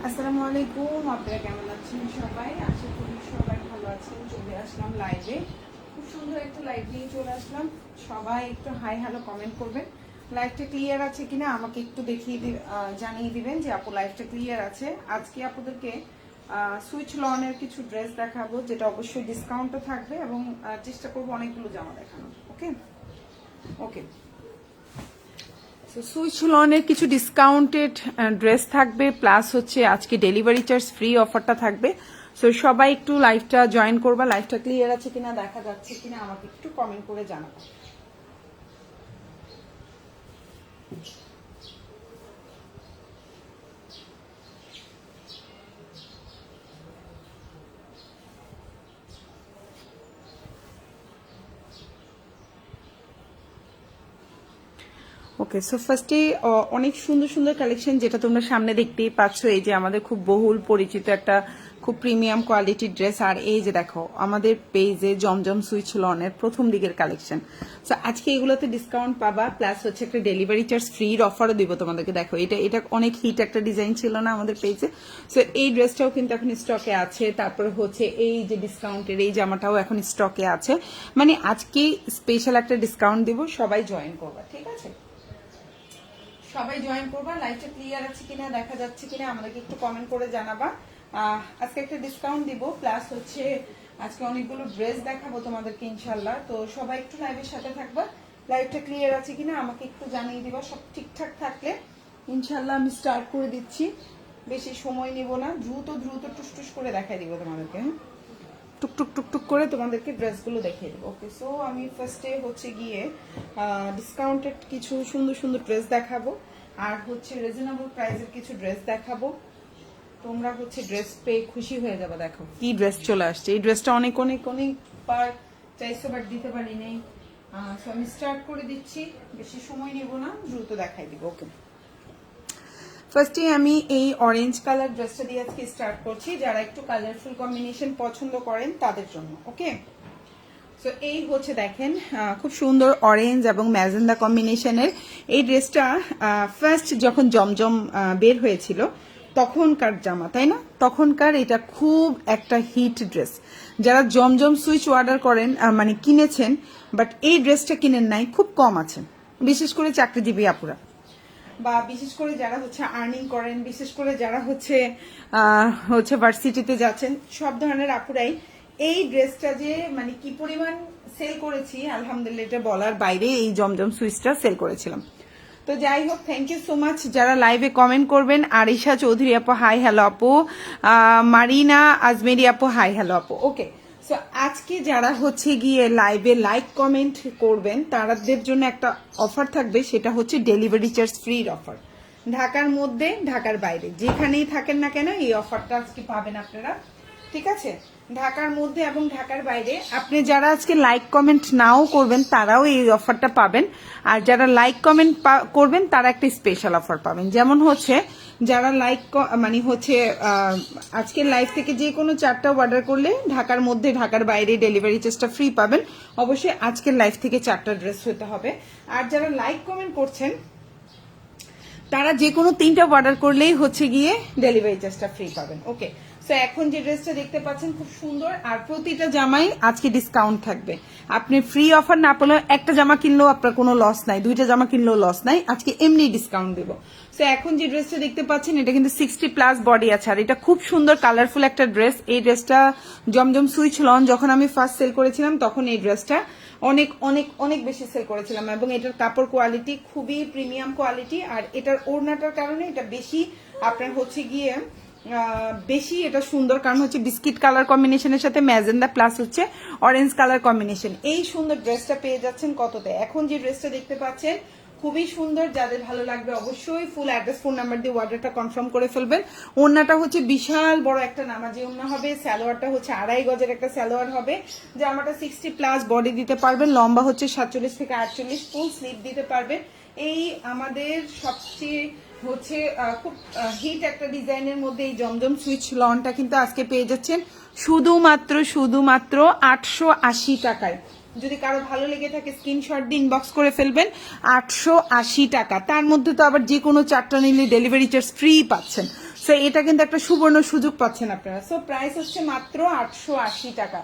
আসসালামু আলাইকুম, আপনারা কেমন আছেন সবাই? আশা করি সবাই ভালো আছেন। চলে আসলাম লাইভে, খুব সুন্দর একটা লাইভ নিয়ে চলে আসলাম। সবাই একটু হাই হ্যালো কমেন্ট করবেন। লাইভটা ক্লিয়ার আছে কিনা আমাকে একটু জানিয়ে দিবেন যে আপু লাইভটা ক্লিয়ার আছে। আজকে আপনাদেরকে সুইচ লনের কিছু ড্রেস দেখাবো, যেটা অবশ্যই ডিসকাউন্টও থাকবে এবং চেষ্টা করবো অনেকগুলো জামা দেখানো। ওকে ওকে সুইচ লনের কিছু ডিসকাউন্টেড ড্রেস থাকবে, প্লাস হচ্ছে আজকে ডেলিভারি চার্জ ফ্রি অফারটা থাকবে। সো সবাই একটু লাইভটা জয়েন করবা। লাইভটা ক্লিয়ার আছে কিনা, দেখা যাচ্ছে কিনা আমাকে একটু কমেন্ট করে জানাবো। ওকে, সো ফার্স্টে অনেক সুন্দর সুন্দর কালেকশন, যেটা তোমরা সামনে দেখতেই পাচ্ছ। এই যে আমাদের খুব বহুল পরিচিত একটা খুব প্রিমিয়াম কোয়ালিটির ড্রেস। আর এই যে দেখো আমাদের পেজে জমজম সুইচ লনের প্রথম দিকের কালেকশন। সো আজকে এগুলোতে ডিসকাউন্ট পাবা, প্লাস হচ্ছে একটা ডেলিভারি চার্জ ফ্রির অফারও দিব তোমাদেরকে। দেখো এটা অনেক হিট একটা ডিজাইন ছিল না আমাদের পেজে। সো এই ড্রেসটাও কিন্তু এখন স্টকে আছে। তারপরে হচ্ছে এই যে ডিসকাউন্টের এই জামাটাও এখন স্টকে আছে। মানে আজকে স্পেশাল একটা ডিসকাউন্ট দিব, সবাই জয়েন করবা, ঠিক আছে? সবাই জয়েন করবা। লাইভটা ক্লিয়ার আছে কিনা, দেখা যাচ্ছে কিনা আমাদেরকে একটু কমেন্ট করে জানাবা। আজকে একটা ডিসকাউন্ট দিব, প্লাস হচ্ছে আজকে অনেকগুলো ড্রেস দেখাবো তোমাদেরকে ইনশাল্লাহ। তো সবাই একটু লাইভের সাথে থাকবা। লাইভটা ক্লিয়ার আছে কিনা আমাকে একটু জানিয়ে দিবা। সব ঠিকঠাক থাকলে ইনশাল্লাহ আমি স্টার্ট করে দিচ্ছি। বেশি সময় নিব না, দ্রুত দ্রুত টুস করে দেখাই দিব তোমাদেরকে। হ্যাঁ, টুকটুক টুকটুক করে তোমাদেরকে ড্রেসগুলো দেখিয়ে দেবো। ওকে, সো আমি ফার্স্টে হচ্ছে গিয়ে ডিসকাউন্টেড কিছু সুন্দর সুন্দর ড্রেস দেখাবো, আর হচ্ছে রিজনেবল প্রাইসের কিছু ড্রেস দেখাবো। তোমরা হচ্ছে ড্রেস পেয়ে খুশি হয়ে যাবে। দেখো কি ড্রেস চলে আসছে। এই ড্রেসটা অনেক অনেক অনেকবার চাইছো, বাট দিতে পারি নেই। সো আমি স্টার্ট করে দিচ্ছি, বেশি সময় নেব না, দ্রুত দেখাই দিব। ওকে, ফার্স্টে আমি এই অরেঞ্জ কালার ড্রেসটা দিয়ে আজকে স্টার্ট করছি, যারা একটু কালারফুল কম্বিনেশন পছন্দ করেন তাদের জন্য। ওকে, সো এই হচ্ছে দেখেন খুব সুন্দর অরেঞ্জ এবং ম্যাজেন্ডা কম্বিনেশনের এই ড্রেসটা। ফার্স্ট যখন জমজম বের হয়েছিল তখনকার জামা, তাই না? তখনকার এটা খুব একটা হিট ড্রেস। যারা জমজম সুইচ অর্ডার করেন মানে কিনেছেন, বাট এই ড্রেসটা কিনেন নাই, খুব কম আছেন। বিশেষ করে চাকরিজীবী আপুরা, বা বিশেষ করে যারা হচ্ছে আর্নিং করেন, বিশেষ করে যারা হচ্ছে ভার্সিটিতে যাচ্ছেন, সব ধরনের আপুরাই এই ড্রেসটা যে মানে কি পরিমাণ সেল করেছি আলহামদুলিল্লাহ এটা বলার বাইরে। এই জমজম সুইচটা সেল করেছিলাম। তো যাই হোক, থ্যাংক ইউ সো মাচ যারা লাইভে কমেন্ট করবেন। আরিশা চৌধুরী আপু হাই হ্যালো আপু, মারিনা আজমেরি আপু হাই হ্যালো আপু। ওকে, সো আজকে যারা হচ্ছে গিয়ে লাইভে লাইক কমেন্ট করবেন তাদের জন্য একটা অফার থাকবে, সেটা হচ্ছে ডেলিভারি চার্জ ফ্রির অফার। ঢাকার মধ্যে ঢাকার বাইরে যেখানেই থাকেন না কেন এই অফারটা আজকে পাবেন আপনারা, ঠিক আছে? ঢাকার মধ্যে এবং ঢাকার বাইরে আপনি যারা আজকে লাইক কমেন্ট নাও করবেন তারাও এই অফারটা পাবেন। আর যারা লাইক কমেন্ট করবেন তারা একটা স্পেশাল অফার পাবেন। যেমন হচ্ছে যারা মানে হচ্ছে আজকের লাইভ থেকে যে কোনো 4টা অর্ডার করলে ঢাকার মধ্যে ঢাকার বাইরে ডেলিভারি চার্জটা ফ্রি পাবেন। অবশ্যই আজকের লাইভ থেকে 4টা ড্রেস হতে হবে। আর যারা লাইক কমেন্ট করছেন তারা যে কোনো 3টা অর্ডার করলেই হচ্ছে গিয়ে ডেলিভারি চার্জটা ফ্রি পাবেন। ওকে, সো এখন যে ড্রেসটা দেখতে পাচ্ছেন খুব সুন্দর, আর প্রতিটা জামাই আজকে ডিসকাউন্ট থাকবে। আপনি ফ্রি অফার না পেলেও একটা জামা কিনলেও আপনার কোনো লস নাই, 2টা জামা কিনলেও লস নাই, আজকে এমনি ডিসকাউন্ট দেব। সো এখন যে ড্রেসটা দেখতে পাচ্ছেন এটা কিন্তু 60+ বডি আছে, আর এটা খুব সুন্দর কালারফুল একটা ড্রেস। এই ড্রেসটা জমজম সুইচ লন যখন আমি ফার্স্ট সেল করেছিলাম তখন এই ড্রেসটা অনেক অনেক অনেক বেশি সেল করেছিলাম, এবং এটার কাপড় কোয়ালিটি খুবই প্রিমিয়াম কোয়ালিটি। আর এটার ওড়নাটার কারণে এটা বেশি আপনার হচ্ছে গিয়ে বেশি এটা সুন্দর, কারণ হচ্ছে বিস্কিট কালার কম্বিনেশনের সাথে ম্যাজেন্ডা প্লাস হচ্ছে অরেঞ্জ কালার কম্বিনেশন। এই সুন্দর ড্রেসটা পেয়ে যাচ্ছেন কততে? এখন যে ড্রেসটা দেখতে পাচ্ছেন খুবই সুন্দর, যাদের ভালো লাগবে অবশ্যই ফুল অ্যাড্রেস ফোন নাম্বার দিয়ে অর্ডারটা কনফার্ম করে ফেলবেন। ওড়নাটা হচ্ছে বিশাল বড় একটা নামাজি ওড়না হবে, সালোয়ারটা হচ্ছে 2.5 গজের একটা সালোয়ার হবে। জামাটা 60+ বডি দিতে পারবেন, লম্বা হচ্ছে 47 থেকে 48, ফুল স্লিভ দিতে পারবেন। এই আমাদের সবচেয়ে হচ্ছে খুব হিট একটা ডিজাইনের মধ্যে এই জমজম সুইচ লনটা কিন্তু আজকে পেয়ে যাচ্ছেন শুধুমাত্র 880 টাকায়। যদি কারো ভালো লেগে থাকে স্ক্রিনশট দিয়ে ইনবক্স করে ফেলবেন। 880 টাকা, তার মধ্যে তো আবার যে কোনো 4টা নিলে ডেলিভারি চার্জ ফ্রি পাচ্ছেন। সো এটা কিন্তু একটা সুবর্ণ সুযোগ পাচ্ছেন আপনারা। সো প্রাইস হচ্ছে মাত্র 880 টাকা,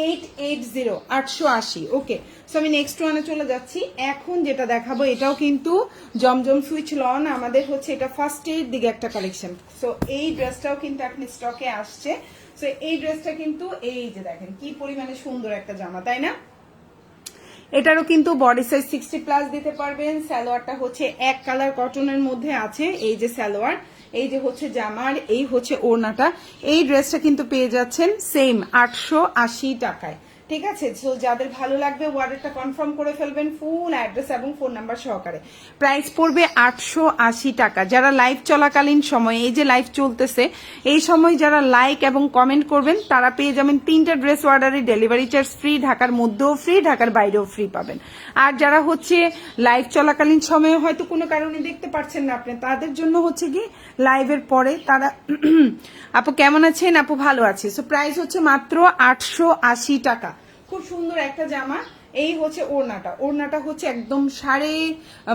880, 880। ওকে, সো আমি নেক্সট ওয়ানে চলে যাচ্ছি। এখন যেটা দেখাবো এটাও কিন্তু জমজম সুইচ লন, আমাদের হচ্ছে এটা ফার্স্ট এর দিকে একটা কালেকশন। সো এই ড্রেসটাও কিন্তু এখন স্টকে আসছে। সো এই ড্রেসটা কিন্তু এই যে দেখেন কি পরিমাণে সুন্দর একটা জামা, তাই না? এটারও কিন্তু বডি সাইজ 60+ দিতে পারবেন। সালোয়ারটা হচ্ছে এক কালার কটনের মধ্যে আছে, এই যে সালোয়ার, এই যে হচ্ছে জামার, এই হচ্ছে ওড়নাটা। এই ড্রেসটা কিন্তু পেয়ে যাচ্ছেন সেম 880 টাকায়। ঠিক আছে, তো যাদের ভালো লাগবে অর্ডারটা কনফার্ম করে ফেলবেন ফুল অ্যাড্রেস এবং ফোন নাম্বার সহকারে। প্রাইস পড়বে 880 টাকা। যারা লাইভ চলাকালীন সময়, এই যে লাইভ চলতেছে এই সময় যারা লাইক এবং কমেন্ট করবেন তারা পেয়ে যাবেন 3টা ড্রেস অর্ডারে ডেলিভারি চার্জ ফ্রি, ঢাকার মধ্যেও ফ্রি, ঢাকার বাইরেও ফ্রি পাবেন। আর যারা হচ্ছে লাইভ চলাকালীন সময়ে হয়তো কোনো কারণে দেখতে পাচ্ছেন না আপনি, তাদের জন্য হচ্ছে কি লাইভের পরে তারা আপু কেমন আছেন? আপু ভালো আছে। সো প্রাইস হচ্ছে মাত্র 880 টাকা। খুব সুন্দর একটা জামা। এই হচ্ছে ওড়নাটা, ওড়নাটা হচ্ছে একদম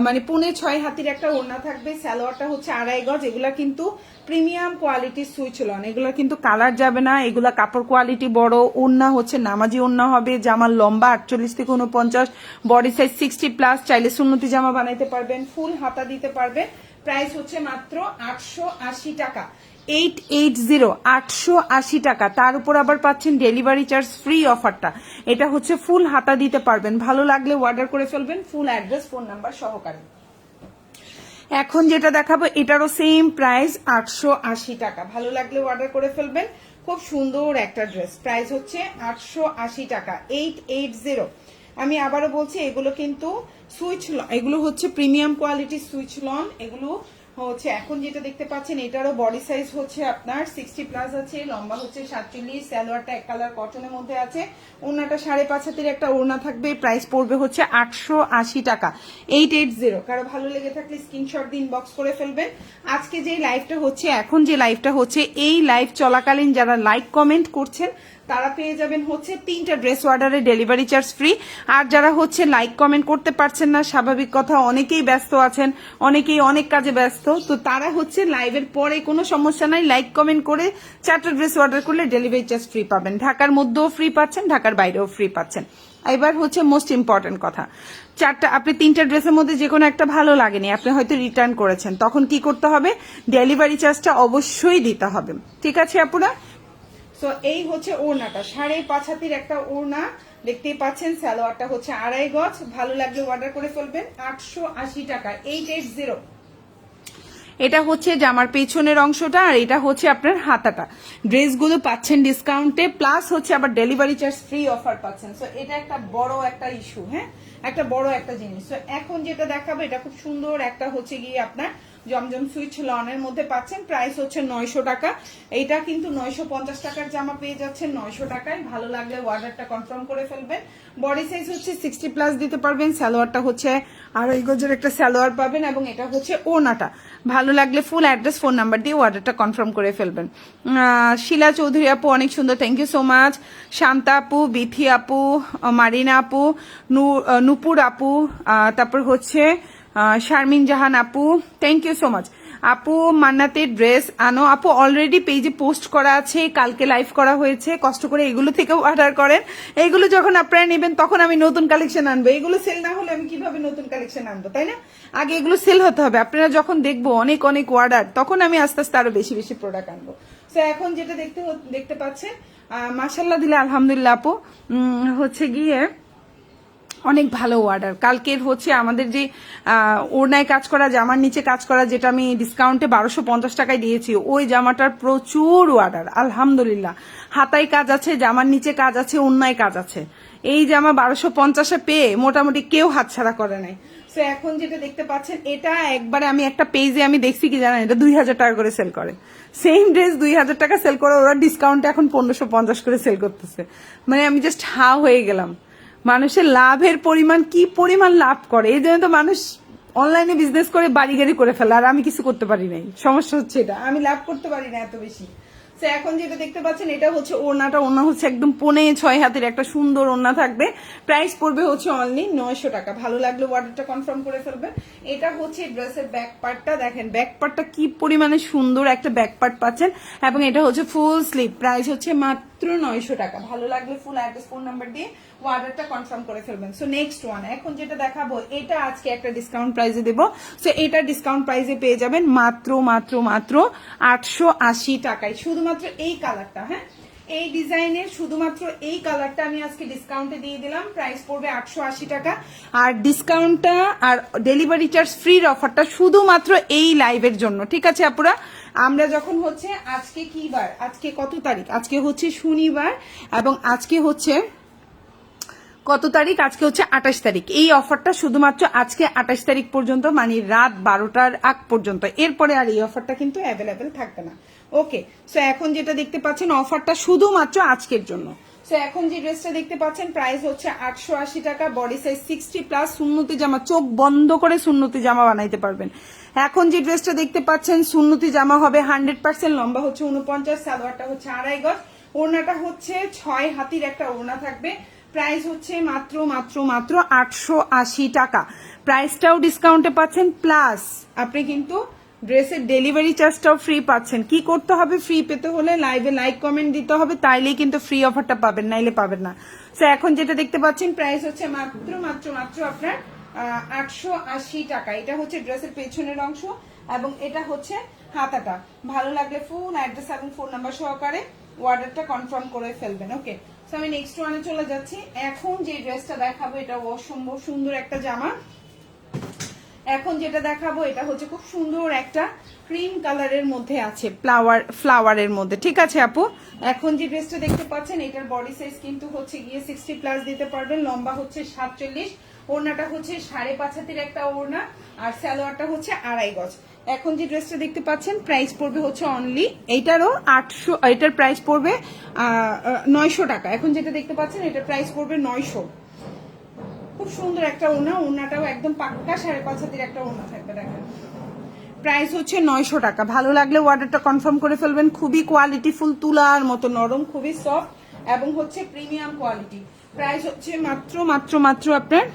মানে 5.5 হাতির একটা ওড়না থাকবে। সালোয়ারটা হচ্ছে 2.5 গজ। এগুলা কিন্তু প্রিমিয়াম কোয়ালিটির সুইচ লন, এগুলা কিন্তু কালার যাবে না, এগুলা কাপড় কোয়ালিটি বড়। ওড়না হচ্ছে নামাজি ওড়না হবে, জামার লম্বা 48 থেকে 49, বডি সাইজ 60+। চাইলে সুন্নতি জামা বানাইতে পারবেন, ফুল হাতা দিতে পারবেন। প্রাইস হচ্ছে মাত্র 880 টাকা, 880, 880 টাকা। তার উপর আবার পাচ্ছেন ডেলিভারি চার্জ ফ্রি অফারটা। এটা হচ্ছে ফুল হাতা দিতে পারবেন, ভালো লাগলে অর্ডার করে ফেলবেন ফুল অ্যাড্রেস ফোন নাম্বার সহকারে। এখন যেটা দেখাবো এটারও সেম প্রাইস 880 টাকা, ভালো লাগলে অর্ডার করে ফেলবেন। খুব সুন্দর একটা ড্রেস, প্রাইস হচ্ছে 880 টাকা, 880। আমি আবারও বলছি এগুলো কিন্তু সুইচ লন, এগুলো হচ্ছে প্রিমিয়াম কোয়ালিটির সুইচ লন। এগুলো হচ্ছে এখন যেটা দেখতে পাচ্ছেন এটারও বডি সাইজ হচ্ছে আপনার 60+ আছে, লম্বা হচ্ছে 47, সালোয়ারটা এক কালার কটনের মধ্যে আছে, ওড়নাটা 5.5 হাতের একটা ওড়না থাকবে। প্রাইস পড়বে হচ্ছে 880 টাকা, 880। কারো ভালো লেগে থাকলে স্ক্রিনশট দিয়ে ইনবক্স করে ফেলবেন। আজকে যে লাইভটা হচ্ছে, এখন যে লাইভটা হচ্ছে, এই লাইভ চলাকালীন যারা লাইক কমেন্ট করছেন তারা পেয়ে যাবেন হচ্ছে 3টা ড্রেস অর্ডারে ডেলিভারি চার্জ ফ্রি। আর যারা হচ্ছে লাইক কমেন্ট করতে পারছেন না, স্বাভাবিক কথা, অনেকেই ব্যস্ত আছেন, অনেকেই অনেক কাজে ব্যস্ত, তো তারা হচ্ছে লাইভের পরে কোনো সমস্যা নাই, লাইক কমেন্ট করে 4টা ড্রেস অর্ডার করলে ডেলিভারি চার্জ ফ্রি পাবেন, ঢাকার মধ্যেও ফ্রি পাচ্ছেন, ঢাকার বাইরেও ফ্রি পাচ্ছেন। এবার হচ্ছে মোস্ট ইম্পর্টেন্ট কথা, আপনি 3টা ড্রেসের মধ্যে যে কোনো একটা ভালো লাগেনি, আপনি হয়তো রিটার্ন করেছেন, তখন কি করতে হবে? ডেলিভারি চার্জটা অবশ্যই দিতে হবে। ঠিক আছে আপুরা? তো এই হচ্ছে ওড়নাটা, 5.5 হাতির একটা ওড়না দেখতেই পাচ্ছেন। সালোয়ারটা হচ্ছে 2.5 গজ, ভালো লাগলে অর্ডার করে ফেলবেন 880 টাকা, 880। এটা হচ্ছে জামার পেছনের অংশটা, আর এটা হচ্ছে আপনার হাতাটা। ড্রেসগুলো পাচ্ছেন ডিসকাউন্টে, প্লাস হচ্ছে আবার ডেলিভারি চার্জ ফ্রি অফার পাচ্ছেন। সো এটা একটা বড় একটা ইস্যু, হ্যাঁ, একটা বড় একটা জিনিস। তো এখন যেটা দেখাবো এটা খুব সুন্দর একটা হচ্ছে গিয়ে আপনার জমজম সুইচ লনের মধ্যে পাচ্ছেন। প্রাইস হচ্ছে 900 টাকা। এইটা কিন্তু 950 টাকার জামা পেয়ে যাচ্ছেন 900 টাকায়। ভালো লাগলে অর্ডারটা কনফার্ম করে ফেলবেন। বডি সাইজ হচ্ছে 60+ দিতে পারবেন। সালোয়ারটা হচ্ছে 2.5 গজের একটা সালোয়ার পাবেন, এবং এটা হচ্ছে ওড়নাটা। ভালো লাগলে ফুল অ্যাড্রেস ফোন নাম্বার দিয়ে অর্ডারটা কনফার্ম করে ফেলবেন। শিলা চৌধুরী আপু অনেক সুন্দর, thank you so much. Shanta আপু, বিথি আপু, মারিনা আপু, নুপুর আপু, তারপর হচ্ছে শারমিন জাহান আপু, থ্যাংক ইউ সো মাচ। আপু মান্নাতের ড্রেস আনো আপু, অলরেডি পেজে পোস্ট করা আছে, কালকে লাইভ করা হয়েছে, কষ্ট করে এগুলো থেকেও অর্ডার করেন। এইগুলো যখন আপনারা নেবেন তখন আমি নতুন কালেকশন আনবো, এগুলো সেল না হলে আমি কিভাবে নতুন কালেকশন আনবো, তাই না? আগে এগুলো সেল হতে হবে, আপনারা যখন দেখবো অনেক অনেক অর্ডার, তখন আমি আস্তে আস্তে আরো বেশি বেশি প্রোডাক্ট আনবো। তো এখন যেটা দেখতে পাচ্ছেন, মাশাল্লাহ দিলে আলহামদুলিল্লাহ আপু, হচ্ছে গিয়ে অনেক ভালো অর্ডার। কালকের হচ্ছে আমাদের যে ওড়নায় কাজ করা, জামার নিচে কাজ করা, যেটা আমি ডিসকাউন্টে 1250 টাকায় দিয়েছি, ওই জামাটার প্রচুর অর্ডার আলহামদুলিল্লাহ। হাতায় কাজ আছে, জামার নিচে কাজ আছে, ওড়নায় কাজ আছে। এই জামা 1250-এ পেয়ে মোটামুটি কেউ হাতছাড়া করে নাই। তো এখন যেটা দেখতে পাচ্ছেন, এটা একবারে আমি একটা পেজে আমি দেখছি কি জানেন, এটা 2000 টাকা করে সেল করে। সেম ড্রেস 2000 টাকা সেল করে, ওরা ডিসকাউন্টে এখন 1550 করে সেল করতেছে। মানে আমি জাস্ট হা হয়ে গেলাম, মানুষের লাভের পরিমাণ, কি পরিমাণ লাভ করে। এই জন্য তো মানুষ অনলাইনে বিজনেস করে বাড়ি গাড়ি করে ফেলে, আর আমি কিছু করতে পারি নাই। সমস্যা হচ্ছে এটা, আমি লাভ করতে পারি না এত বেশি। তো তো এখন যেটা দেখতে পাচ্ছেন এটা হচ্ছে ওড়নাটা, ওড়না হচ্ছে একদম 5.5 হাতের একটা সুন্দর ওড়না থাকবে। প্রাইস পড়বে হচ্ছে অনলি 900 টাকা। ভালো লাগলে অর্ডারটা কনফার্ম করে ফেলবেন। এটা হচ্ছে ড্রেসের ব্যাক পার্টটা, দেখেন ব্যাক পার্টটা কি পরিমাণে সুন্দর একটা ব্যাক পার্ট পাচ্ছেন, এবং এটা হচ্ছে ফুল স্লিভ। প্রাইস হচ্ছে মাত্র 900 টাকা। ভালো লাগলে ফুল অ্যাড্রেস ফোন নাম্বার দিয়ে অর্ডারটা কনফার্ম করে ফেলবেন। সো নেক্সট ওয়ান, এখন যেটা দেখাবো এটা আজকে একটা ডিসকাউন্ট প্রাইসে দেবো। সো এটা ডিসকাউন্ট প্রাইসে পেয়ে যাবেন মাত্র মাত্র মাত্র 880 টাকায়, শুধুমাত্র এই কালারটা। হ্যাঁ, এই ডিজাইনের শুধুমাত্র এই কালারটা আমি আজকে ডিসকাউন্টে দিয়ে দিলাম। প্রাইস পড়বে 880 টাকা। আর ডিসকাউন্টটা আর ডেলিভারি চার্জ ফ্রির অফারটা শুধুমাত্র এই লাইভের জন্য, ঠিক আছে আপুরা? আমরা যখন হচ্ছে আজকে কি বার, আজকে কত তারিখ, আজকে হচ্ছে শনিবার, এবং আজকে হচ্ছে কত তারিখ, আজকে হচ্ছে 28 তারিখ। এই অফারটা শুধুমাত্র আজকে 28 তারিখ পর্যন্ত, মানে রাত 12টার আগ পর্যন্ত। এরপরে আর এই অফারটা কিন্তু অ্যাভেলেবেল থাকবে না। ওকে, সো এখন যেটা দেখতে পাচ্ছেন অফারটা শুধুমাত্র আজকের জন্য। সো এখন যে ড্রেসটা দেখতে পাচ্ছেন প্রাইস হচ্ছে 880 টাকা। বডি সাইজ 60+, সুন্নতি জামা, চোখ বন্ধ করে সুন্নতি জামা বানাইতে পারবেন। এখন যে ড্রেসটা দেখতে পাচ্ছেন সুন্নতি জামা হবে 100%, লম্বা হচ্ছে 49, সালোয়ারটা হচ্ছে 2.5 গজ, ওড়নাটা হচ্ছে 6 হাতির একটা ওড়না থাকবে। প্রাইস হচ্ছে মাত্র মাত্র মাত্র 880 টাকা। প্রাইসটাও ডিসকাউন্টে পাচ্ছেন, প্লাস আপনি কিন্তু ড্রেসের ডেলিভারি চার্জটাও ফ্রি পাচ্ছেন। কি করতে হবে ফ্রি পেতে হলে? লাইভে লাইক কমেন্ট দিতে হবে, তাইলেই কিন্তু ফ্রি অফারটা পাবেন, নাইলে পাবেন না। সো এখন যেটা দেখতে পাচ্ছেন প্রাইস হচ্ছে মাত্র মাত্র মাত্র আপনার 880 টাকা। এটা হচ্ছে ড্রেসের পেছনের অংশ, এবং এটা হচ্ছে হাতাটা। ভালো লাগলে ফুল অ্যাড্রেস এবং ফোন নাম্বার সহকারে অর্ডারটা কনফার্ম করে ফেলবেন। ওকে, সো আমি নেক্সট ওয়ানে চলে যাচ্ছি। এখন যে ড্রেসটা দেখাবো এটা অসম্ভব সুন্দর একটা জামা। এখন যেটা দেখাবো এটা হচ্ছে খুব সুন্দর একটা ক্রিম কালারের মধ্যে আছে, ফ্লাওয়ারের মধ্যে, ঠিক আছে আপু? এখন যে ড্রেসটা দেখতে পাচ্ছেন এটার বডি সাইজ কিন্তু হচ্ছে গিয়ে 60+ দিতে পারবেন, লম্বা হচ্ছে 47, ওড়নাটা হচ্ছে 5.5 হাতের একটা ওড়না, আর সালোয়ারটা হচ্ছে 2.5 গজ। এখন যে ড্রেসটা দেখতে পাচ্ছেন প্রাইস পড়বে হচ্ছে অনলি, এইটারও 800, এটার প্রাইস পড়বে 900 টাকা। এখন যেটা দেখতে পাচ্ছেন এটার প্রাইস পড়বে 900। খুব সুন্দর একটা ওড়না, ওড়নাটাও একদম পাক্কা 5.5 হাতের একটা ওড়না থাকবে। দেখেন প্রাইস হচ্ছে 900 টাকা। ভালো লাগলে অর্ডারটা কনফার্ম করে ফেলবেন। খুবই কোয়ালিটিফুল, তুলার মতো নরম, খুবই সফট, এবং হচ্ছে প্রিমিয়াম কোয়ালিটি। প্রাইস হচ্ছে মাত্র মাত্র মাত্র আপনার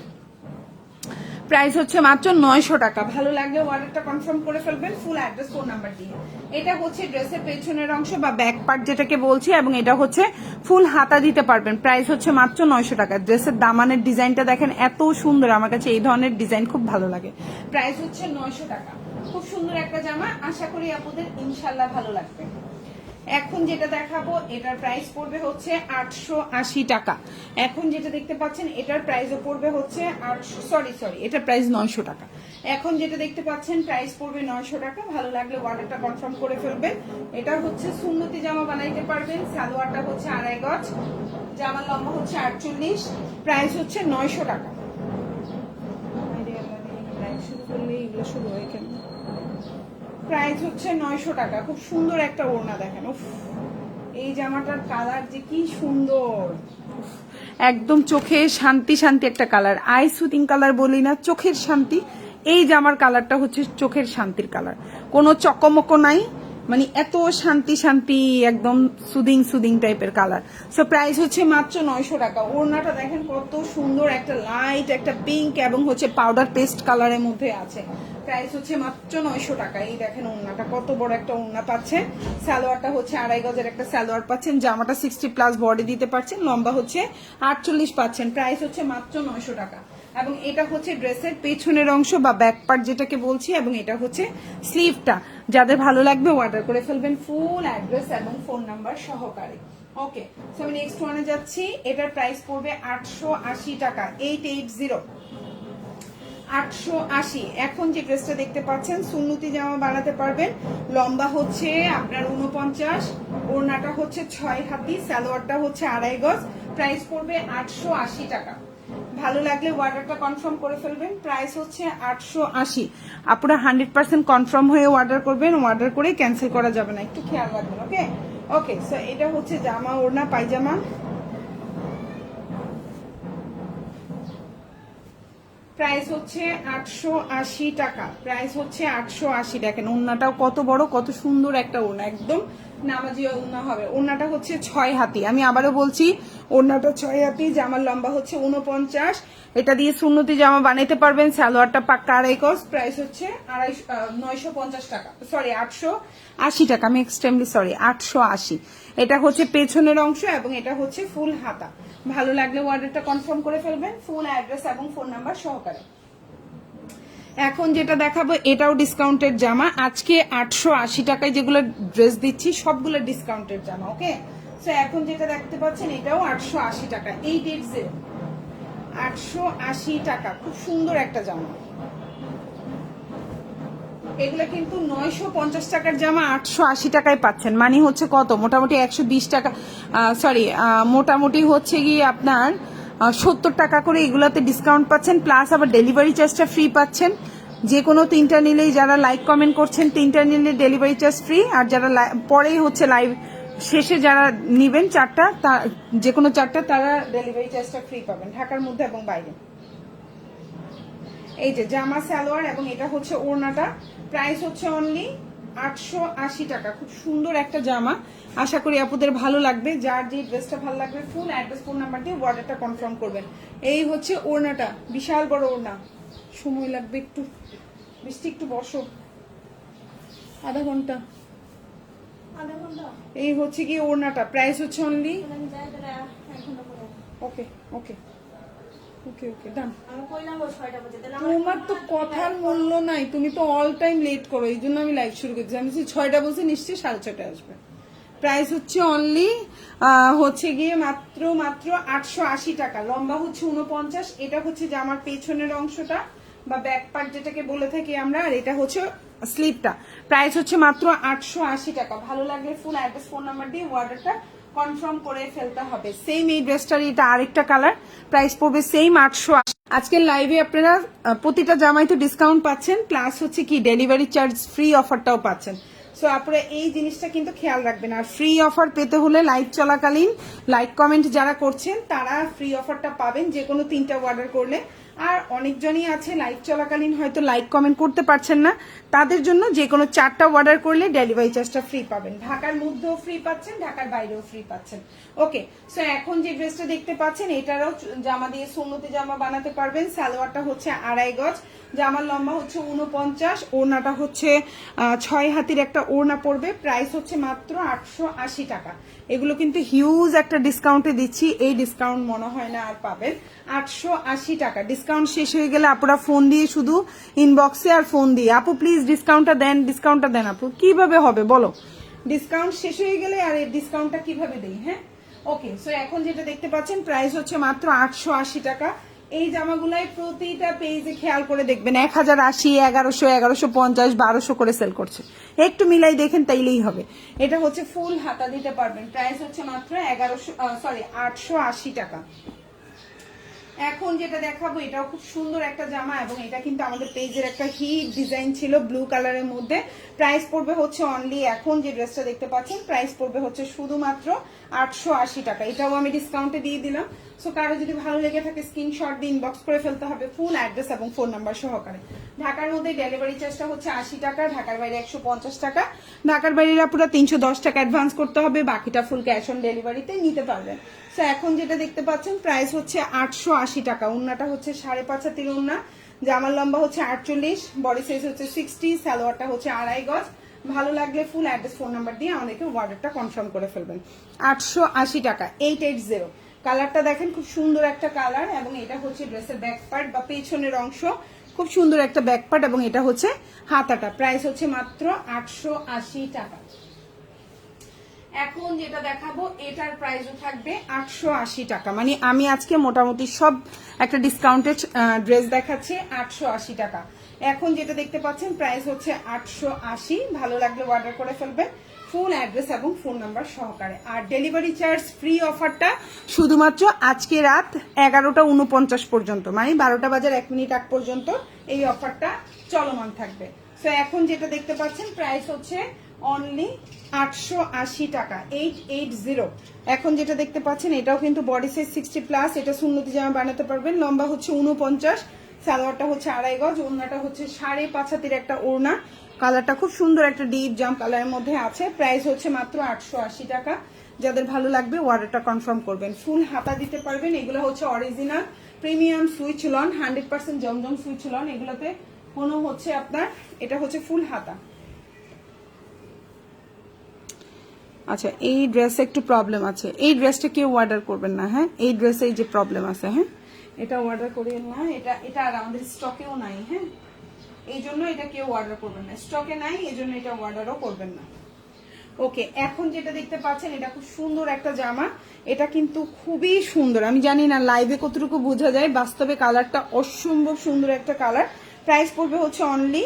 প্রাইস হচ্ছে মাত্র 900 টাকা। ভালো লাগলে অর্ডারটা কনফার্ম করে ফেলবেন ফুল অ্যাড্রেস ফোন নাম্বার দিয়ে। এটা হচ্ছে ড্রেসের পেছনের অংশ বা ব্যাক পার্ট যেটাকে বলছি, এবং এটা হচ্ছে ফুল হাতা দিতে পারবেন। প্রাইস হচ্ছে মাত্র 900 টাকা। ড্রেসের দামানের ডিজাইনটা দেখেন এত সুন্দর, আমার কাছে এই ধরনের ডিজাইন খুব ভালো লাগে। প্রাইস হচ্ছে 900 টাকা। খুব সুন্দর একটা জামা, আশা করি আপনাদের ইনশাল্লাহ ভালো লাগবে। এখন যেটা দেখাবো এটার প্রাইস পড়বে হচ্ছে 880 টাকা। এখন যেটা দেখতে পাচ্ছেন এটার প্রাইসও পড়বে হচ্ছে এটার প্রাইস 900 টাকা। এখন যেটা দেখতে পাচ্ছেন প্রাইস পড়বে 900 টাকা। ভালো লাগলে অর্ডারটা কনফার্ম করে ফেলবেন। এটা হচ্ছে সুন্নতি জামা বানাইতে পারবেন, সালোয়ারটা হচ্ছে 2.5 গজ, জামার লম্বা হচ্ছে 48, প্রাইস হচ্ছে 900 টাকা। শুরু হয় কেন? প্রাইস হচ্ছে 900 টাকা। খুব সুন্দর একটা ওড়না, দেখেন উফ, এই জামাটার কালার যে কি সুন্দর, একদম চোখে শান্তি শান্তি একটা কালার, আই সুদিং কালার বলি না, চোখের শান্তি। এই জামার কালারটা হচ্ছে চোখের শান্তির কালার, কোনো চকমকো নাই, মানে এত শান্তি শান্তি, একদম সুদিং সুদিং টাইপের কালার। সো প্রাইস হচ্ছে মাত্র 900 টাকা। ওড়নাটা দেখেন কত সুন্দর, একটা লাইট একটা পিঙ্ক এবং হচ্ছে পাউডার পেস্ট কালারের মধ্যে আছে। প্রাইস হচ্ছে মাত্র 900 টাকা। এই দেখেন ওড়নাটা কত বড় একটা ওড়না পাচ্ছেন, সালোয়ারটা হচ্ছে 2.5 গজের একটা সালোয়ার পাচ্ছেন, জামাটা 60+ বডি দিতে পারছেন, লম্বা হচ্ছে 48 পাচ্ছেন। প্রাইস হচ্ছে মাত্র 900 টাকা। এবং এটা হচ্ছে ড্রেসের পেছনের অংশ বা ব্যাক পার্ট যেটাকে বলছি, এবং এটা হচ্ছে স্লিভটা। যাদের ভালো লাগবে অর্ডার করে ফেলবেন ফুল অ্যাড্রেস এবং ফোন নাম্বার সহকারে। ওকে, সো আমি নেক্সট ওয়ানে যাচ্ছি। এটার প্রাইস পড়বে 880 টাকা, 880, 880। এখন যে ড্রেসটা দেখতে পাচ্ছেন সুন্নতি জামা বানাতে পারবেন, লম্বা হচ্ছে আপনার 49, ওড়নাটা হচ্ছে 6 হাতি, সালোয়ারটা হচ্ছে 2.5 গজ, প্রাইস পড়বে 880 টাকা। ভালো লাগলে অর্ডারটা কনফার্ম করে ফেলবেন। প্রাইস হচ্ছে 880। আপনারা 100% কনফার্ম হয়ে অর্ডার করবেন, অর্ডার করে ক্যান্সেল করা যাবে না, একটু খেয়াল রাখবেন। ওকে ওকে, সো এটা হচ্ছে জামা, ওড়না, পায়জামা। প্রাইস হচ্ছে 880 টাকা, প্রাইস হচ্ছে 880। দেখেন ওড়নাটাও কত বড়, কত সুন্দর একটা ওড়না, একদম নামাজি ওড়না হবে। ওড়নাটা হচ্ছে 6 হাতি, আমি আবারও বলছি ওড়নাটা 6 হাতি, জামার লম্বা হচ্ছে 49। এটা দিয়ে সুন্নতি জামা বানাইতে পারবেন। সালোয়ারটা পাক্কা আড়াই গজ, প্রাইস হচ্ছে 950 টাকা, সরি 880 টাকা, আমি এক্সট্রিমলি সরি, 880। এটা হচ্ছে পেছনের অংশ এবং এটা হচ্ছে ফুল হাতা। ভালো লাগলে অর্ডারটা কনফার্ম করে ফেলবেন, ফুল অ্যাড্রেস এবং ফোন নাম্বার সহকারে। এখন যেটা দেখাবো এটাও ডিসকাউন্টের জামা। আজকে 880 টাকায় যেগুলো ড্রেস দিচ্ছি সবগুলো ডিসকাউন্টের জামা, ওকে। সো এখন যেটা দেখতে পাচ্ছেন এটাও 880 টাকা, 880, 880 টাকা, খুব সুন্দর একটা জামা। এগুলো কিন্তু 950 টাকার জামা 880 টাকায় পাচ্ছেন, মানে হচ্ছে কত, মোটামুটি 120 টাকা, সরি মোটামুটি হচ্ছে গিয়ে আপনার 70 টাকা করে এগুলোতে ডিসকাউন্ট পাচ্ছেন, প্লাস আবার ডেলিভারি চার্জটা ফ্রি পাচ্ছেন। যে কোনো 3টা নিলেই, যারা লাইক কমেন্ট করছেন 3টা নিলে ডেলিভারি চার্জ ফ্রি, আর যারা পরেই হচ্ছে লাইভ শেষে যারা নিবেন 4টা, যে কোনো 4টা, তারা ডেলিভারি চার্জটা ফ্রি পাবেন ঢাকার মধ্যে এবং বাইরে। এই যে জামা সালোয়ার এবং এটা হচ্ছে ওড়নাটা, প্রাইস হচ্ছে অনলি 880 টাকা। খুব সুন্দর একটা জামা, আশা করি আপুদের ভালো লাগবে। যার যে ড্রেসটা ভালো লাগবে ফুল অ্যাড্রেস ফোন নাম্বার দিয়ে অর্ডারটা কনফার্ম করবেন। এই হচ্ছে ওড়নাটা, বিশাল বড় ওড়না, সময় লাগবে একটু, বৃষ্টি একটু বসো, আধা ঘন্টা। এই হচ্ছে কি ওড়নাটা, প্রাইস হচ্ছে অনলি, ওকে ওকে ওকে ওকে ডান। তোমার তো কথার মূল্য নাই, তুমি তো অল টাইম লেট করো, এই জন্য আমি লাইভ শুরু করছি। আমি 6টা বলছি, নিশ্চয়ই 6:30 আসবে। প্রাইস হচ্ছে অনলি হচ্ছে গিয়ে মাত্র 880 টাকা। লম্বা হচ্ছে 49, এটা হচ্ছে যে আমার পেছনের অংশটা বা ব্যাক পার্ট যেটাকে বলে থাকি আমরা, আর এটা হচ্ছে স্লিপটা। প্রাইস হচ্ছে মাত্র 880 টাকা। ভালো লাগলে ফুল অ্যাড্রেস ফোন নাম্বার দিয়ে অর্ডারটা কনফার্ম করে ফেলতে হবে। সেম এই ড্রেসটার এটা আরেকটা কালার, প্রাইস পড়বে সেম 880। আজকের লাইভে আপনারা প্রতিটা জামাই তো ডিসকাউন্ট পাচ্ছেন, প্লাস হচ্ছে কি ডেলিভারি চার্জ ফ্রি অফারটাও পাচ্ছেন। সো আপনারা এই জিনিসটা কিন্তু খেয়াল রাখবেন। আর ফ্রি অফার পেতে হলে লাইভ চলাকালীন লাইক কমেন্ট যারা করছেন তারা ফ্রি অফারটা পাবেন যে কোনো 3টা অর্ডার করলে। আর অনেকজনই আছে লাইভ চলাকালীন হয়তো লাইক কমেন্ট করতে পারছেন না, তাদের জন্য যে কোনো 4টা অর্ডার করলে ডেলিভারি চার্জটা ফ্রি পাবেন। ঢাকার মধ্যেও ফ্রি পাচ্ছেন, ঢাকার বাইরেও ফ্রি পাচ্ছেন, ওকে। সো এখন যে ড্রেসটা দেখতে পাচ্ছেন এটারও জামা দিয়ে সুন্নতি জামা বানাতে পারবেন। সালোয়ারটা হচ্ছে আড়াই গজ, জামার লম্বা হচ্ছে 49, ওড়নাটা হচ্ছে 6 হাতির একটা ওড়না পড়বে। প্রাইস হচ্ছে মাত্র 880 টাকা। এগুলো কিন্তু হিউজ একটা ডিসকাউন্টে দিচ্ছি, এই ডিসকাউন্ট মনে হয় না আর পাবেন। 880 টাকা। ডিসকাউন্ট শেষ হয়ে গেলে আপনারা ফোন দিয়ে শুধু ইনবক্সে আর ফোন দিয়ে, আপু প্লিজ ডিসকাউন্টটা দেন, ডিসকাউন্টটা দেন। আপু কিভাবে হবে বলো, ডিসকাউন্ট শেষ হয়ে গেলে আর এই ডিসকাউন্টটা কিভাবে দেই? হ্যাঁ, ওকে। সো এখন যেটা দেখতে পাচ্ছেন প্রাইস হচ্ছে মাত্র 880 টাকা। এই জামাগুলাই প্রতিটা পেজে খেয়াল করে দেখবেন 1080, 1100, 1150, 1200 করে সেল করছে। একটু মিলাই দেখেন, তাইলেই হবে। এটা হচ্ছে ফুল হাতা দিতে পারবেন, প্রাইস হচ্ছে মাত্র 880 টাকা। এখন যেটা দেখাবো এটাও খুব সুন্দর একটা জামা এবং এটা কিন্তু আমাদের পেজের একটা হিট ডিজাইন ছিল ব্লু কালারের মধ্যে। প্রাইস পড়বে হচ্ছে অনলি, এখন যে ড্রেসটা দেখতে পাচ্ছেন প্রাইস পড়বে হচ্ছে শুধুমাত্র 880 টাকা। এটাও আমি ডিসকাউন্টে দিয়ে দিলাম। সো কারো যদি ভালো লেগে থাকে স্ক্রিনশট দিয়ে ইনবক্স করে ফেলতে হবে ফুল অ্যাড্রেস এবং ফোন নাম্বার সহকারে। ঢাকার মধ্যে ডেলিভারি চার্জটা হচ্ছে 80 টাকা, ঢাকার বাইরে 150 টাকা। ঢাকার বাইরেরা পুরো 310 টাকা অ্যাডভান্স করতে হবে, বাকিটা ফুল ক্যাশ অন ডেলিভারিতে নিতে পারবেন। সো এখন যেটা দেখতে পাচ্ছেন প্রাইস হচ্ছে 880 টাকা। ওড়নাটা হচ্ছে 5.5 হাতির ওড়না, জামার লম্বা হচ্ছে 48, বডি সাইজ হচ্ছে 60, সালোয়ারটা হচ্ছে আড়াই গজ। ভালো লাগলে ফুল অ্যাড্রেস ফোন নাম্বার দিয়ে আমাদেরকে অর্ডারটা কনফার্ম করে ফেলবেন। 880 টাকা, 880। কালারটা দেখেন খুব সুন্দর একটা কালার এবং এটা হচ্ছে ড্রেসের ব্যাক পার্ট বা পেছনের অংশ, খুব সুন্দর একটা ব্যাক পার্ট এবং এটা হচ্ছে হাতাটা। প্রাইস হচ্ছে মাত্র 880 টাকা। এখন যেটা দেখাবো এটার প্রাইসও থাকবে 880 টাকা। মানে আমি আজকে মোটামুটি সব একটা ডিসকাউন্টেড ড্রেস দেখাচ্ছি 880 টাকা। এখন যেটা দেখতে পাচ্ছেন প্রাইস হচ্ছে 880। ভালো লাগলে অর্ডার করে ফেলবেন ফুল অ্যাড্রেস এবং ফোন নাম্বার সহকারে। আর ডেলিভারি চার্জ ফ্রি অফারটা শুধুমাত্র আজকে রাত 11:49 পর্যন্ত, মানে 12টা বাজার 1 মিনিট আগ পর্যন্ত এই অফারটা চলমান থাকবে। সো এখন যেটা দেখতে পাচ্ছেন প্রাইস হচ্ছে অনলি 880 টাকা, 880। এখন যেটা দেখতে পাচ্ছেন এটাও কিন্তু বডি সাইজ 60+, এটা সুন্নতি জামা বানাতে পারবেন। লম্বা হচ্ছে 49, সালোয়ারটা হচ্ছে 2.5 গজ, ওড়নাটা হচ্ছে 5.5 হাতের একটা ওড়না। কালারটা খুব সুন্দর একটা ডিপ জাম কালারের মধ্যে আছে। প্রাইস হচ্ছে মাত্র 880 টাকা। যাদের ভালো লাগবে অর্ডারটা কনফার্ম করবেন। ফুল হাতা দিতে পারবেন। এগুলো হচ্ছে অরিজিনাল প্রিমিয়াম সুইচ লন, 100% জমজম সুইচ লন। এগুলোতে কোনো হচ্ছে আপনার, এটা হচ্ছে ফুল হাতা। আচ্ছা, এই ড্রেসে একটু প্রবলেম আছে, এই ড্রেসটা কেউ অর্ডার করবেন না। হ্যাঁ, এই ড্রেসে এই যে প্রবলেম আছে, হ্যাঁ এটা অর্ডার করিয়েন না। এটা আর আমাদের স্টকেও নাই। হ্যাঁ, এই জন্য এটা কেউ অর্ডার করবেন না, স্টকে নাই, এই জন্য এটা অর্ডারও করবেন না। ওকে, এখন যেটা দেখতে পাচ্ছেন এটা খুব সুন্দর একটা জামা। এটা কিন্তু খুবই সুন্দর। আমি জানি না লাইভে কতটুকু বোঝা যায়, বাস্তবে কালারটা অসম্ভব সুন্দর একটা কালার। প্রাইস পড়বে হচ্ছে অনলি,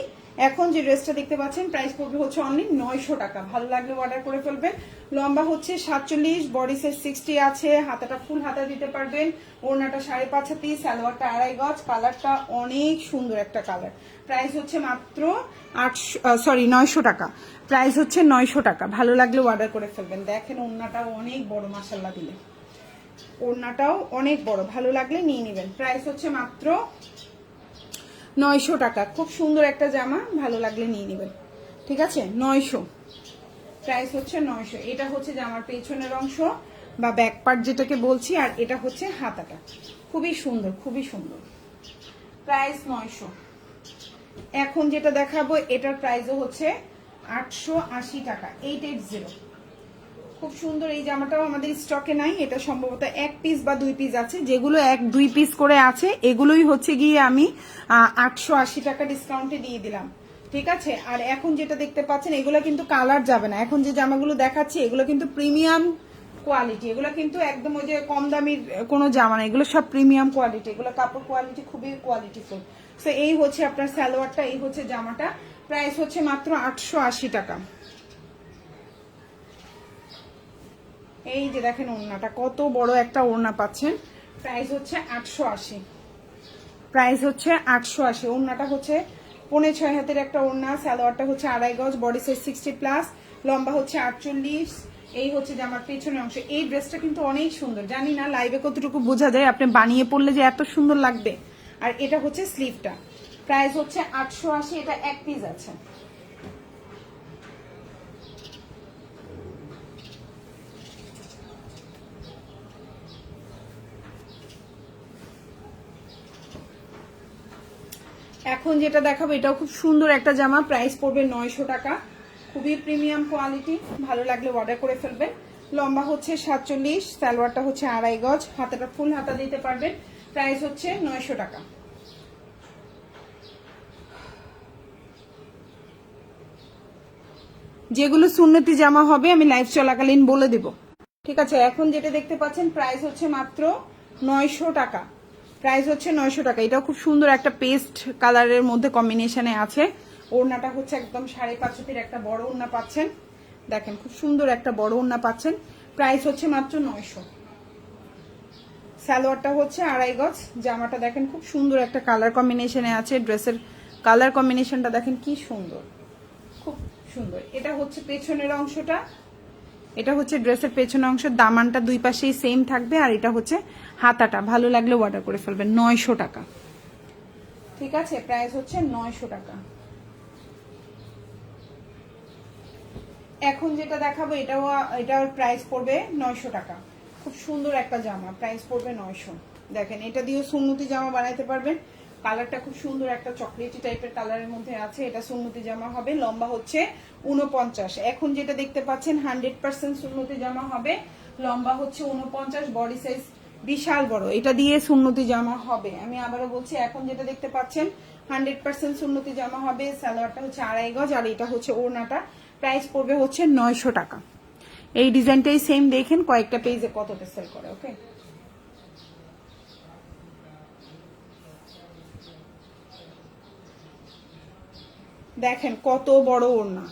এখন যে ড্রেসটা দেখতে পাচ্ছেন প্রাইস পড়বে হচ্ছে অনলি 900 টাকা। ভালো লাগলে অর্ডার করে ফেলবেন। লম্বা হচ্ছে 47, বডি সাইজ 60 আছে। হাতাটা ফুল হাতা দিতে পারবেন। ওড়নাটা 5.5 হাতি, সালোয়ারটা 2.5 গজ। কালারটা অনেক সুন্দর একটা কালার। প্রাইস হচ্ছে মাত্র 900 টাকা। প্রাইস হচ্ছে 900 টাকা। ভালো লাগলে অর্ডার করে ফেলবেন। দেখেন ওড়নাটাও অনেক বড়, মাশাআল্লাহ দিলে ওড়নাটাও অনেক বড়। ভালো লাগলে নিয়ে নেবেন। প্রাইস হচ্ছে মাত্র 900 টাকা। খুব সুন্দর একটা জামা, ভালো লাগলে নিয়ে নেবেন। ঠিক আছে, 900 প্রাইস হচ্ছে 900। এটা হচ্ছে জামার পেছনের অংশ বা ব্যাক পার্ট যেটাকে বলছি, আর এটা হচ্ছে হাতাটা। খুবই সুন্দর, খুবই সুন্দর। প্রাইস 900। এখন যেটা দেখাবো এটার প্রাইসও হচ্ছে 880 টাকা, 880। খুব সুন্দর। এই জামাটাও আমাদের স্টকে নাই, এটা সম্ভবত 1 পিস বা 2 পিস আছে। যেগুলো 1-2 পিস করে আছে এগুলোই হচ্ছে গিয়ে আমি 880 টাকা ডিসকাউন্টে দিয়ে দিলাম। ঠিক আছে, আর এখন যেটা দেখতে পাচ্ছেন এগুলো কিন্তু কালার যাবে না। এখন যে জামাগুলো দেখাচ্ছি এগুলো কিন্তু প্রিমিয়াম কোয়ালিটি, এগুলো কিন্তু একদম ওই যে কম দামির কোনো জামা না, এগুলো সব প্রিমিয়াম কোয়ালিটি। এগুলো কাপড় কোয়ালিটি খুবই কোয়ালিটিফুল। সো এই হচ্ছে আপনার সালোয়ারটা, এই হচ্ছে জামাটা। প্রাইস হচ্ছে মাত্র 880 টাকা। এই যে দেখেন ওড়নাটা কত বড় একটা ওড়না পাচ্ছেন। প্রাইস হচ্ছে 880। প্রাইস হচ্ছে 880। ওড়নাটা হচ্ছে 5.5 হাতের একটা ওড়না। সালোয়ারটা হচ্ছে 2.5 গজ, বডি সাইজ 60+, লম্বা হচ্ছে 48। এই হচ্ছে জামার পেছনের অংশ। এই ড্রেসটা কিন্তু অনেক সুন্দর। জানি না লাইভে কতটুকু বোঝা যায়, আপনি বানিয়ে পড়লে যে এত সুন্দর লাগবে। আর এটা হচ্ছে স্লিভটা। প্রাইস হচ্ছে 880। এটা 1 পিস আছে। এখন যেটা দেখাবো এটাও খুব সুন্দর একটা জামা। প্রাইস পড়বে 900 টাকা। খুবই প্রিমিয়াম কোয়ালিটি। ভালো লাগলে অর্ডার করে ফেলবেন। লম্বা হচ্ছে 47, সালোয়ারটা হচ্ছে 2.5 গজ, হাতাটা ফুল হাতা দিতে পারবেন। প্রাইস হচ্ছে 900 টাকা। যেগুলো সুন্নতি জামা হবে আমি লাইভ চলাকালীন বলে দেব। ঠিক আছে, এখন যেটা দেখতে পাচ্ছেন প্রাইস হচ্ছে মাত্র 900 টাকা। প্রাইস হচ্ছে 900 টাকা। এটাও খুব সুন্দর একটা পেস্ট কালারের মধ্যে কম্বিনেশনে আছে। ওড়নাটা হচ্ছে একদম 5.5 হাতের একটা বড় ওড়না পাচ্ছেন। দেখেন খুব সুন্দর একটা বড় ওড়না পাচ্ছেন। প্রাইস হচ্ছে মাত্র 900। সালোয়ারটা হচ্ছে 2.5 গজ। জামাটা দেখেন খুব সুন্দর একটা কালার কম্বিনেশনে আছে। ড্রেসের কালার কম্বিনেশনটা দেখেন কি সুন্দর, খুব সুন্দর। এটা হচ্ছে পেছনের অংশটা, এটা হচ্ছে ড্রেসের পেছনের অংশ। দামানটা দুই পাশেই সেম থাকবে। আর এটা হচ্ছে হাতাটা। ভালো লাগলে অর্ডার করে ফেলবেন। 900 টাকা। ঠিক আছে, প্রাইস হচ্ছে 900 টাকা। এখন যেটা দেখাবো এটার প্রাইস পড়বে 900 টাকা। খুব সুন্দর একটা জামা, প্রাইস পড়বে 900। দেখেন এটা দিয়েও সুন্নতি জামা বানাইতে পারবেন। কালারটা খুব সুন্দর একটা চকলেটি টাইপের কালারের মধ্যে আছে। এটা সুন্নতি জামা হবে। লম্বা হচ্ছে 49। এখন যেটা দেখতে পাচ্ছেন 100% সুন্নতি জামা হবে। লম্বা হচ্ছে 49, বডি সাইজ বিশাল বড়। এটা দিয়ে সুন্নতি জামা হবে। আমি আবারও বলছি, এখন যেটা দেখতে পাচ্ছেন 100% সুন্নতি জামা হবে। সালোয়ারটা হচ্ছে 2.5 গজ, আর এটা হচ্ছে ওড়নাটা। প্রাইস পড়বে হচ্ছে 900 টাকা। এই ডিজাইনটাই সেম, দেখেন কয়েকটা পেজে কতটা সেল করে। ওকে, দেখেন কত বড় ওড়না।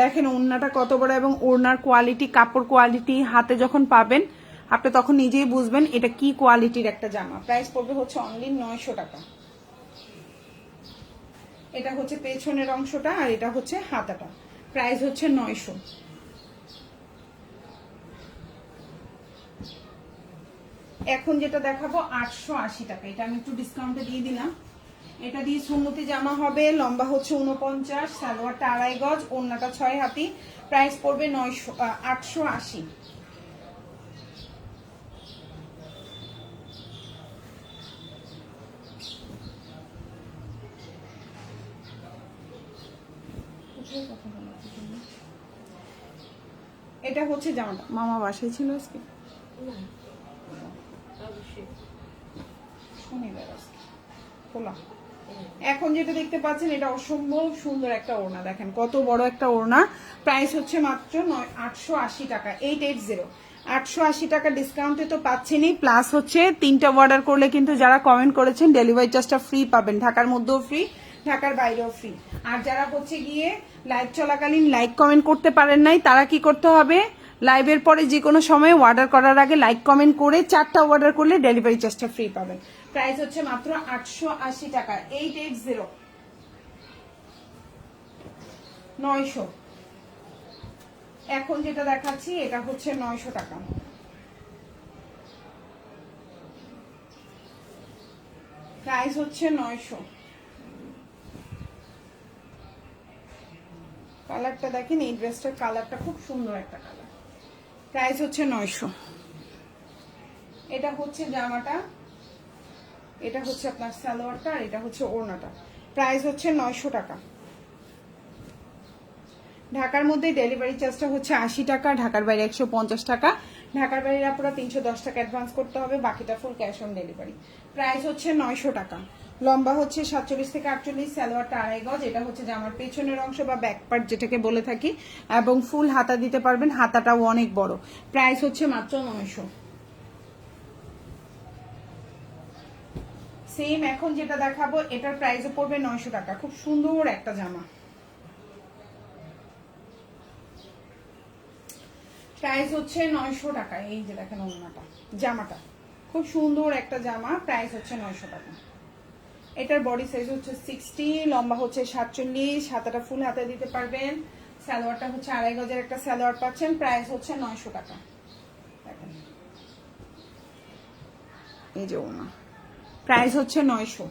দেখেন ওড়নাটা কত বড়, এবং ওড়নার কোয়ালিটি, কাপড় কোয়ালিটি হাতে যখন পাবেন আপনি তখন নিজেই বুঝবেন এটা কি কোয়ালিটির একটা জামা। প্রাইস পড়বে হচ্ছে অনলি 900 টাকা। এটা হচ্ছে পেছনের অংশটা, আর এটা হচ্ছে হাতাটা। প্রাইস হচ্ছে 900। এখন যেটা দেখাবো 880 টাকা, এটা আমি একটু ডিসকাউন্টে দিয়ে দিলাম। এটা দিয়ে সুন্নতি জামা হবে, লম্বা হচ্ছে 49, সালোয়ারটা 2.5 গজ, ওড়নাটা 6 হাতি, প্রাইস পড়বে 880। এটা হচ্ছে জামাটা, মামা বাসায় ছিল আজকে, শনিবার আজকে খোলা। এখন যেটা দেখতে পাচ্ছেন এটা অসম্ভব সুন্দর একটা ওড়না, দেখেন কত বড় একটা ওড়না। প্রাইস হচ্ছে মাত্র 880 টাকা, 880। 880 টাকা ডিসকাউন্টে তো পাচ্ছেনই, প্লাস হচ্ছে 3টা অর্ডার করলে কিন্তু যারা কমেন্ট করেছেন ডেলিভারি চার্জটা ফ্রি পাবেন, ঢাকার মধ্যেও ফ্রি, ঢাকার বাইরেও ফ্রি। আর যারা হচ্ছে গিয়ে লাইভ চলাকালীন লাইক কমেন্ট করতে পারেন নাই, তারা কি করতে হবে, লাইভের পরে যে কোনো সময় অর্ডার করার আগে লাইক কমেন্ট করে 4টা অর্ডার করলে ডেলিভারি চার্জটা ফ্রি পাবেন। প্রাইস হচ্ছে মাত্র 880 টাকা, 880, 900। এখন যেটা দেখাচ্ছি এটা হচ্ছে 900 টাকা, প্রাইস হচ্ছে 900। কালারটা দেখেন, এই ড্রেসটার কালারটা খুব সুন্দর একটা কালার, প্রাইস হচ্ছে 900। এটা হচ্ছে জামাটা, এটা হচ্ছে আপনার সালোয়ারটা, আর এটা হচ্ছে ওড়নাটা, প্রাইস হচ্ছে 900 টাকা। ঢাকার মধ্যে ডেলিভারি চার্জটা হচ্ছে 80 টাকা, ঢাকার বাইরে 150 টাকা। ঢাকার বাইরে আপনারা 310 টাকা অ্যাডভান্স করতে হবে, বাকিটা full cash on delivery. Price হচ্ছে 900 টাকা। লম্বা হচ্ছে 47 থেকে 48, সালোয়ারটা 2.5 গজ, এটা হচ্ছে জামার পেছনের অংশ বা ব্যাক পার্ট যেটাকে বলে থাকি, এবং ফুল হাতা দিতে পারবেন, হাতাটাও অনেক বড়। প্রাইস হচ্ছে মাত্র 900। সেম এখন যেটা দেখাবো এটার প্রাইসও পড়বে 900 টাকা, খুব সুন্দর একটা জামা, প্রাইস হচ্ছে 900 টাকা। এই যে দেখেন ওড়নাটা, জামাটা খুব সুন্দর একটা জামা, প্রাইস হচ্ছে 900 টাকা। এটার বডি সাইজ হচ্ছে 60, লম্বা হচ্ছে 47, হাতাটা ফুল হাতে দিতে পারবেন, সালোয়ারটা হচ্ছে 2.5 গজের একটা সালোয়ার পাচ্ছেন, প্রাইস হচ্ছে 900 টাকা। দেখেন এই যে ওড়না, প্রাইস হচ্ছে 900।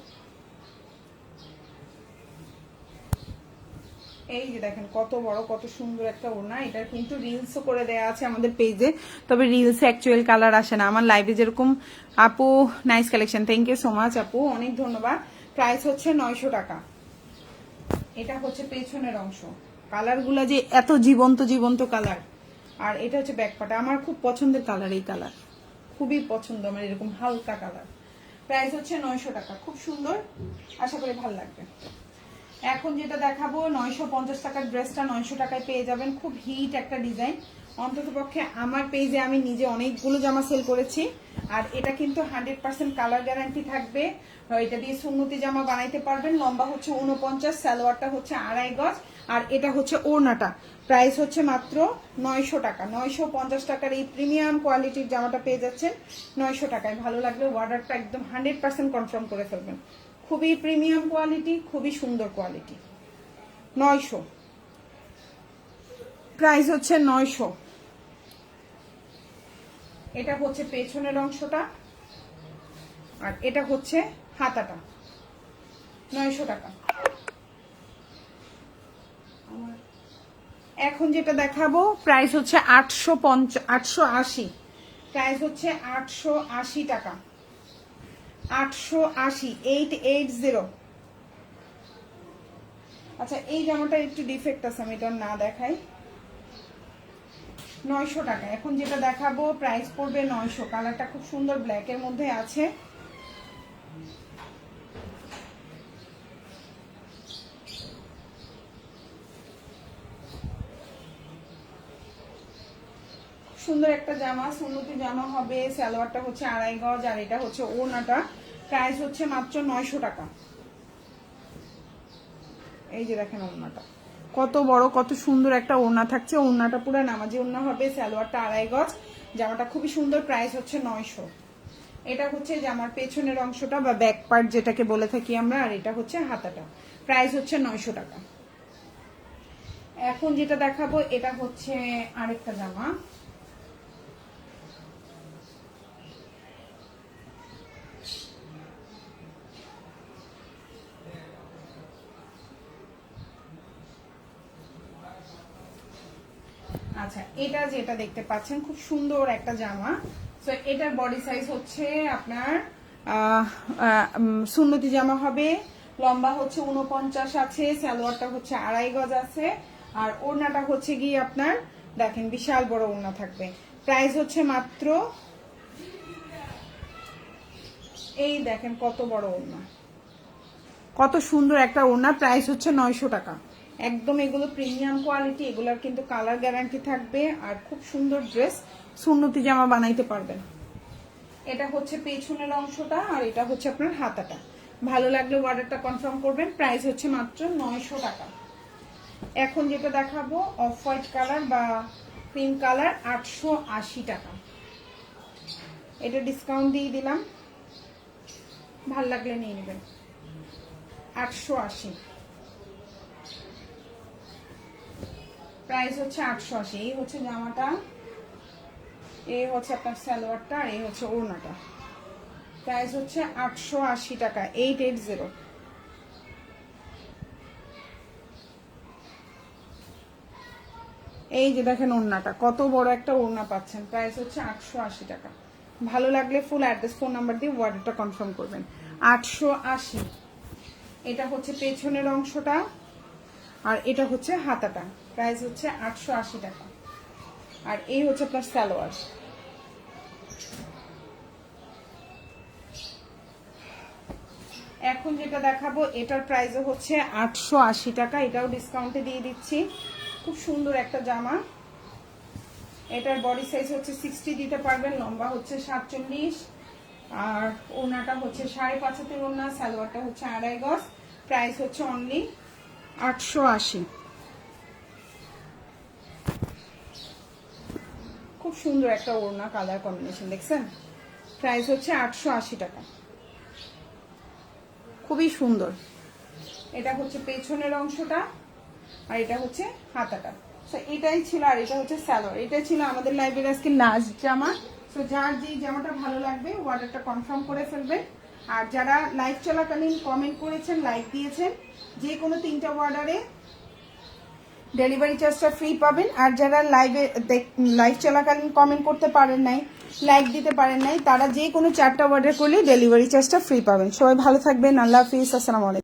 এই যে দেখেন কত বড় কত সুন্দর একটা ওড়না, এটার কিন্তু রিলসও করে দেয়া আছে আমাদের পেজে, তবে রিলসে অ্যাকচুয়াল কালার আসে না। আমার লাইভে যেরকম আপু nice collection, thank you so much আপু, অনেক ধন্যবাদ। প্রাইস হচ্ছে 900 টাকা। এটা হচ্ছে পেছনের অংশ, কালারগুলা যে এত জীবন্ত জীবন্ত কালার। আর এটা হচ্ছে ব্যাকপাটা, আমার খুব পছন্দের কালার, এই কালার খুবই পছন্দ আমার, এরকম হালকা কালার। প্রাইস হচ্ছে 900 টাকা, খুব সুন্দর, আশা করি ভালো লাগবে। এখন যেটা দেখাবো 950 টাকার ড্রেসটা 900 টাকায় পেয়ে যাবেন, খুব হিট একটা ডিজাইন। অন্ততপক্ষে আমার পেজে আমি নিজে অনেকগুলো জামা সেল করেছি, আর এটা কিন্তু 100% কালার গ্যারান্টি থাকবে। এটা দিয়ে সুন্নতি জামা বানাইতে পারবেন। লম্বা হচ্ছে 49, সালোয়ারটা হচ্ছে 2.5 গজ, আর এটা হচ্ছে ওড়নাটা। প্রাইস হচ্ছে মাত্র 900 টাকা। 950 টাকার এই প্রিমিয়াম কোয়ালিটির জামাটা পেয়ে যাচ্ছেন 900 টাকায়। ভালো লাগলে অর্ডারটা একদম 100% কনফার্ম করে ফেলবেন। খুবই প্রিমিয়াম কোয়ালিটি, খুবই সুন্দর কোয়ালিটি। 900, প্রাইস হচ্ছে 900। এটা হচ্ছে পেছনের অংশটা, আর এটা হচ্ছে হাতাটা, 900 টাকা। এখন যেটা দেখাবো প্রাইস হচ্ছে 880, প্রাইস হচ্ছে 880 টাকা, 880, 880। আচ্ছা এই জামাটা একটু ডিফেক্ট আছে, আমি এটা না দেখাই। 900 টাকা। এখন যেটা দেখাবো প্রাইস পড়বে 900, কালারটা খুব সুন্দর ব্ল্যাকের মধ্যে আছে। সুন্দর একটা জামা, সুন্নতি জামা হবে, সালোয়ারটা হচ্ছে 2.5 গজ, আর এটা হচ্ছে ওড়নাটা। প্রাইস হচ্ছে মাত্র 900 টাকা। এই যে দেখেন ওড়নাটা কত বড় কত সুন্দর একটা ওড়না থাকছে, ওড়নাটা পুরো নামাজি ওড়না হবে, সালোয়ারটা 2.5 গজ, জামাটা খুবই সুন্দর, প্রাইস হচ্ছে 900। এটা হচ্ছে জামার পেছনের অংশটা বা ব্যাক পার্ট যেটাকে বলে থাকি আমরা, আর এটা হচ্ছে হাতাটা, প্রাইস হচ্ছে 900 টাকা। এখন যেটা দেখাবো এটা হচ্ছে আরেকটা জামা, আচ্ছা, এটা যেটা দেখতে পাচ্ছেন খুব সুন্দর একটা জামা। তো এটার বডি সাইজ হচ্ছে আপনার সুন্নতি জামা হবে, লম্বা হচ্ছে 49 আছে, সালোয়ারটা হচ্ছে 2.5 গজ আছে, আর ওড়নাটা হচ্ছে গিয়ে আপনার দেখেন বিশাল বড় ওড়না থাকবে। প্রাইস হচ্ছে মাত্র, এই দেখেন কত বড় ওড়না, কত সুন্দর একটা ওড়না। প্রাইস হচ্ছে 900 টাকা। একদম এগুলো প্রিমিয়াম কোয়ালিটি, এগুলোর কিন্তু কালার গ্যারান্টি থাকবে, আর খুব সুন্দর ড্রেস, সুন্নতি জামা বানাইতে পারবেন। এটা হচ্ছে পেছনের অংশটা, আর এটা হচ্ছে আপনার হাতাটা। ভালো লাগলে অর্ডারটা কনফার্ম করবেন। প্রাইস হচ্ছে মাত্র 900 টাকা। এখন যেটা দেখাবো অফ হোয়াইট কালার বা ক্রিম কালার, 880 টাকা। এটা ডিসকাউন্ট দিয়ে দিলাম, ভাল লাগলে নিয়ে নেবেন। 880, প্রাইস হচ্ছে 880। এই হচ্ছে জামাটা, এই হচ্ছে আপনার সালোয়ারটা, আর এই হচ্ছে ওড়নাটা। প্রাইস হচ্ছে 880 টাকা, 880। এই যে দেখেন ওড়নাটা, কত বড় একটা ওড়না পাচ্ছেন। প্রাইস হচ্ছে 880 টাকা। ভালো লাগলে ফুল অ্যাড্রেস ফোন নাম্বার দিয়ে অর্ডারটা কনফার্ম করবেন। 880। এটা হচ্ছে পেছনের অংশটা, আর এটা হচ্ছে হাতাটা। প্রাইস হচ্ছে 880 টাকা। আর এই হচ্ছে আপনার সালোয়ার। এখন যেটা দেখাবো এটার প্রাইসও হচ্ছে 880 টাকা, এটাও ডিসকাউন্টে দিয়ে দিচ্ছি। খুব সুন্দর একটা জামা। এটার বডি সাইজ হচ্ছে 60 দিতে পারবেন, লম্বা হচ্ছে 47, আর ওড়নাটা হচ্ছে 5.5 হাতের ওড়না, সালোয়ারটা হচ্ছে 2.5 গজ। প্রাইস হচ্ছে অনলি 880। খুব সুন্দর একটা ওড়না, কালার কম্বিনেশন দেখছেন। প্রাইস হচ্ছে 880 টাকা, খুবই সুন্দর। এটা হচ্ছে পেছনের অংশটা, আর এটা হচ্ছে হাতাটা। তো এটাই ছিল, আর এটা হচ্ছে সালোয়ার। এটাই ছিল আমাদের লাইভের আজকে লাস্ট জামা। তো যার যে জামাটা ভালো লাগবে অর্ডারটা কনফার্ম করে ফেলবেন। আর যারা লাইভ চলাকালীন কমেন্ট করেছেন, লাইক দিয়েছেন, যে কোনো 3টা অর্ডারে ডেলিভারি চার্জটা ফ্রি পাবেন। আর যারা লাইভ চলাকালীন কমেন্ট করতে পারেন নাই, লাইক দিতে পারেন নাই, তারা যে কোনো 4টা অর্ডার করলে ডেলিভারি চার্জটা ফ্রি পাবেন। সবাই ভালো থাকবেন। আল্লাহ হাফিজ, আসসালামু আলাইকুম।